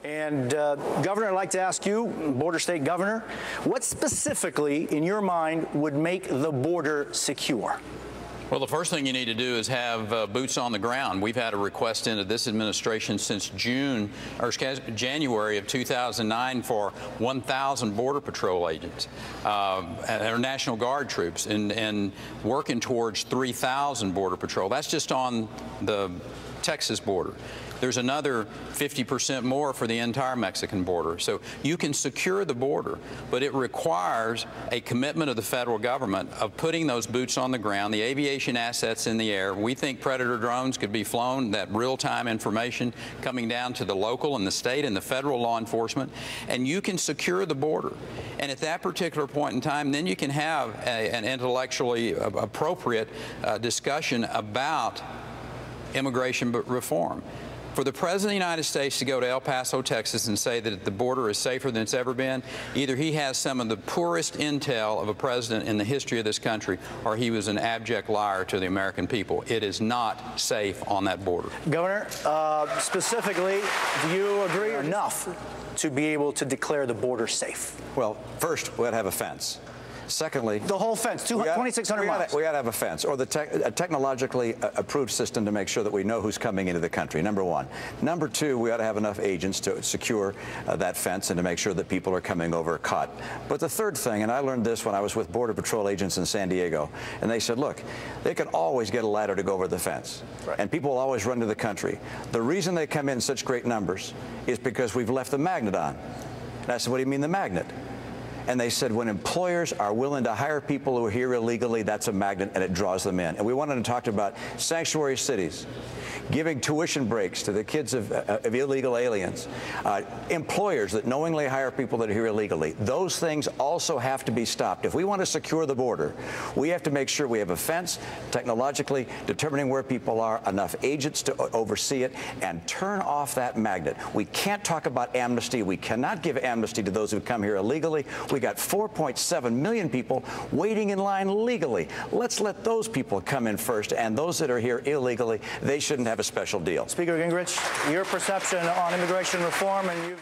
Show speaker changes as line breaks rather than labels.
And Governor, I'd like to ask you, border state governor, what specifically in your mind would make the border secure?
Well, the first thing you need to do is have boots on the ground. We've had a request into this administration since January of 2009 for 1,000 Border Patrol agents, our National Guard troops, and working towards 3,000 Border Patrol. That's just on the Texas border. There's another 50% more for the entire Mexican border. So you can secure the border, but it requires a commitment of the federal government of putting those boots on the ground, the aviation assets in the air. We think Predator drones could be flown, that real-time information coming down to the local and the state and the federal law enforcement, and you can secure the border. And at that particular point in time, then you can have an intellectually appropriate discussion about immigration reform. For the President of the United States to go to El Paso, Texas, and say that the border is safer than it's ever been, either he has some of the poorest intel of a president in the history of this country, or he was an abject liar to the American people. It is not safe on that border.
Governor, specifically, do you agree enough to be able to declare the border safe?
Well, first, we got to have a fence. Secondly,
the whole fence, 2,600 miles.
We got to have a fence, or a technologically approved system to make sure that we know who's coming into the country, number one. Number two, we ought to have enough agents to secure that fence and to make sure that people are coming over caught. But the third thing, and I learned this when I was with Border Patrol agents in San Diego, and they said, look, they can always get a ladder to go over the fence, right, and people will always run to the country. The reason they come in such great numbers is because we've left the magnet on. And I said, what do you mean the magnet? And they said when employers are willing to hire people who are here illegally, that's a magnet and it draws them in. And we wanted to talk about sanctuary cities, giving tuition breaks to the kids of illegal aliens, employers that knowingly hire people that are here illegally. Those things also have to be stopped. If we want to secure the border, we have to make sure we have a fence, technologically determining where people are, enough agents to oversee it, and turn off that magnet. We can't talk about amnesty. We cannot give amnesty to those who come here illegally. We got 4.7 million people waiting in line legally. Let's let those people come in first, and those that are here illegally, they shouldn't have a special deal.
Speaker Gingrich, your perception on immigration reform, and you